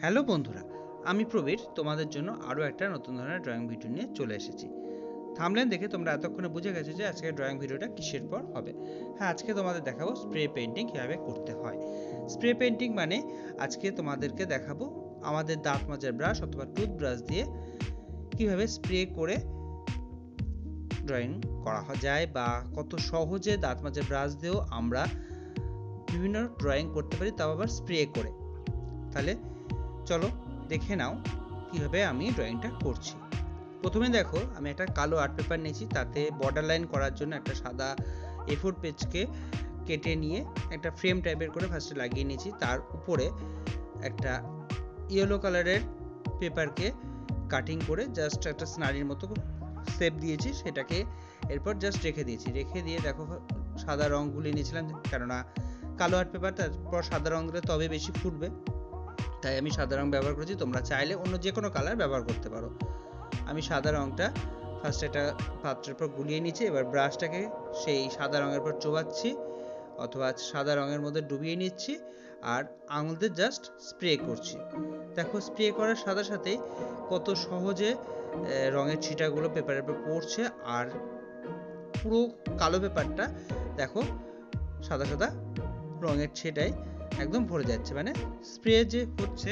Hello বন্ধুরা, আমি প্রবীর তোমাদের জন্য আরও একটা নতুন ধরনের ড্রয়িং ভিডিও নিয়ে চলে এসেছি। থাম্বনেল দেখে তোমরা এতক্ষণে বুঝে গেছো যে আজকে ড্রয়িং ভিডিওটা কিসের পর হবে। হ্যাঁ, আজকে তোমাদের দেখাবো স্প্রে পেইন্টিং কীভাবে করতে হয়। স্প্রে পেইন্টিং মানে আজকে তোমাদেরকে দেখাবো আমাদের দাঁত মাজার ব্রাশ অথবা টুথব্রাশ দিয়ে কীভাবে স্প্রে করে ড্রয়িং করা যায় বা কত সহজে দাঁত মাজার ব্রাশ দিয়েও আমরা বিভিন্ন ড্রয়িং করতে পারি, তাও আবার স্প্রে করে। তাহলে চলো দেখে নাও কিভাবে আমি ড্রয়িংটা করছি। প্রথমে দেখো, আমি একটা কালো আর্ট পেপার নিয়েছি, তাতে বর্ডার লাইন করার জন্য একটা সাদা A4 পেজকে কেটে নিয়ে একটা ফ্রেম টাইপের করে ফার্স্টে লাগিয়ে নিয়েছি। তার উপরে একটা ইয়েলো কালারের পেপারকে কাটিং করে জাস্ট একটা স্নারির মতো শেপ দিয়েছি, সেটাকে এরপর জাস্ট রেখে দিয়েছি। রেখে দিয়ে দেখো সাদা রং গুলিয়ে নিয়েছিলাম, কেননা কালো আর্ট পেপার, তারপর সাদা রং দিলে তবে বেশি ফুটবে, তাই আমি সাদা রং ব্যবহার করেছি। তোমরা চাইলে অন্য যে কোনো কালার ব্যবহার করতে পারো। আমি সাদা রংটা ফার্স্ট একটা পাত্রের পর গুলিয়ে নিচ্ছি। এবার ব্রাশটাকে সেই সাদা রঙের পর চোবাচ্ছি অথবা সাদা রঙের মধ্যে ডুবিয়ে নিচ্ছি আর আঙুল দিয়ে জাস্ট স্প্রে করছি। দেখো স্প্রে করার সাথে সাথেই কত সহজে রঙের ছিটাগুলো পেপারের উপর পড়ছে, আর পুরো কালো পেপারটা দেখো সাদা সাদা রঙের ছিটায় একদম ভরে যাচ্ছে, মানে স্প্রে যে হচ্ছে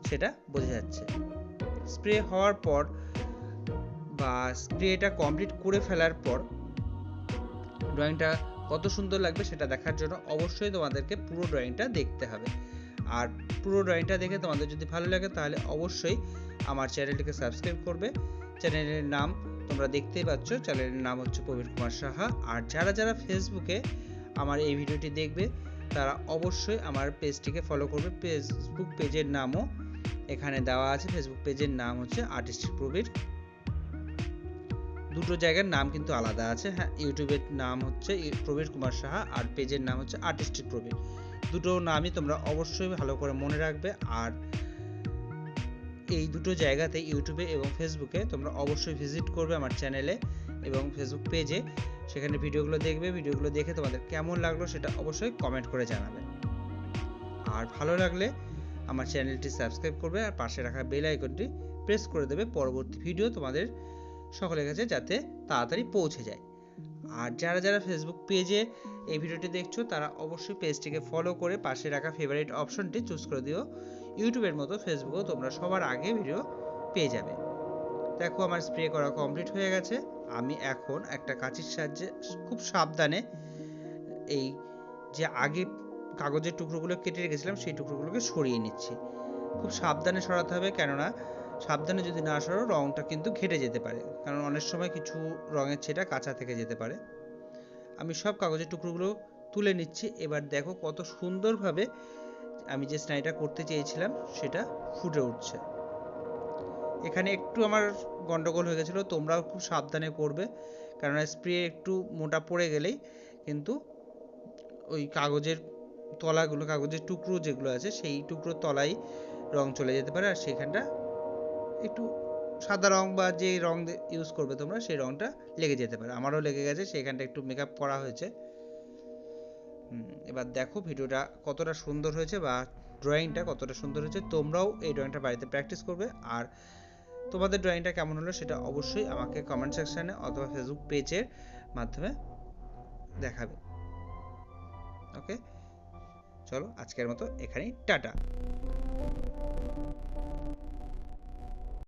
সেটা বোঝা যাচ্ছে। স্প্রে হওয়ার পর বা স্প্রেটা কমপ্লিট করে ফেলার পর ড্রয়িংটা কত সুন্দর লাগবে সেটা দেখার জন্য অবশ্যই তোমাদেরকে পুরো ড্রয়িংটা দেখতে হবে। আর পুরো ড্রয়িংটা দেখে তোমাদের যদি ভালো লাগে তাহলে অবশ্যই আমার চ্যানেলটিকে সাবস্ক্রাইব করবে। চ্যানেলের নাম তোমরা দেখতেই পাচ্ছ, চ্যানেলের নাম হচ্ছে প্রবীর কুমার সাহা। আর যারা যারা ফেসবুকে আমার এই ভিডিওটি দেখবে তারা অবশ্যই আমার পেজটিকে ফলো করবে। ফেসবুক পেজের নামও এখানে দেওয়া আছে। ফেসবুক পেজের নাম হচ্ছে আর্টিস্টিক প্রবীর। দুটো জায়গার নাম কিন্তু আলাদা আছে। হ্যাঁ, ইউটিউবের নাম হচ্ছে প্রবীর কুমার সাহা আর পেজের নাম হচ্ছে আর্টিস্টিক প্রবীর। দুটো নামই তোমরা অবশ্যই ভালো করে মনে রাখবে। আর এই দুটো জায়গাতে ইউটিউবে এবং ফেসবুকে তোমরা অবশ্যই ভিজিট করবে আমার চ্যানেলে এবং ফেসবুক পেজে, সেখানে ভিডিওগুলো দেখবে। ভিডিওগুলো দেখে তোমাদের কেমন লাগলো সেটা অবশ্যই কমেন্ট করে জানাবে। আর ভালো লাগলে আমার চ্যানেলটি সাবস্ক্রাইব করবে আর পাশে রাখা বেল আইকনটি প্রেস করে দেবে পরবর্তী ভিডিও তোমাদের সকলের কাছে যাতে তাড়াতাড়ি পৌঁছে যায়। আর যারা যারা ফেসবুক পেজে এই ভিডিওটি দেখছো তারা অবশ্যই পেজটিকে ফলো করে পাশে রাখা ফেভারিট অপশনটি চুজ করে দিও। ইউটিউবের মতো ফেসবুকেও তোমরা সবার আগে ভিডিও পেয়ে যাবে। দেখো আমার স্প্রে করা কমপ্লিট হয়ে গেছে। আমি এখন একটা কাঁচির সাহায্যে খুব সাবধানে এই যে আগে কাগজের টুকরোগুলো কেটে রেখেছিলাম সেই টুকরোগুলোকে সরিয়ে নিচ্ছি। খুব সাবধানে সরাতে হবে, কেননা সাবধানে যদি না সরো রঙটা কিন্তু ঘেটে যেতে পারে, কারণ অনেক সময় কিছু রঙের ছেটা কাঁচা থেকে যেতে পারে। আমি সব কাগজের টুকরোগুলো তুলে নিচ্ছি। এবার দেখো কত সুন্দরভাবে আমি যে স্নাইটা করতে চেয়েছিলাম সেটা ফুটে উঠছে। এখানে একটু আমার গন্ডগোল হয়ে গেছিলো, তোমরাও খুব সাবধানে করবে, কারণ স্প্রে একটু মোটা পড়ে গেলেই কিন্তু ওই কাগজের তলাগুলো, কাগজের টুকরো যেগুলো আছে সেই টুকরোর তলায় রং চলে যেতে পারে, আর সেখানটা একটু সাদা রং বা যে রং ইউজ করবে তোমরা সেই রংটা লেগে যেতে পারে। আমারও লেগে গেছে, সেখানটা একটু মেকআপ করা হয়েছে। এবার দেখো ভিডিওটা কতটা সুন্দর হয়েছে বা ড্রয়িংটা কতটা সুন্দর হয়েছে। তোমরাও এই ড্রয়িংটা বাড়িতে প্র্যাকটিস করবে। আর তোমাদের ড্রয়িংটা কেমন হলো সেটা অবশ্যই আমাকে কমেন্ট সেকশানে অথবা ফেসবুক পেজের মাধ্যমে দেখাবে। ওকে, চলো আজকের মতো এখানেই টাটা।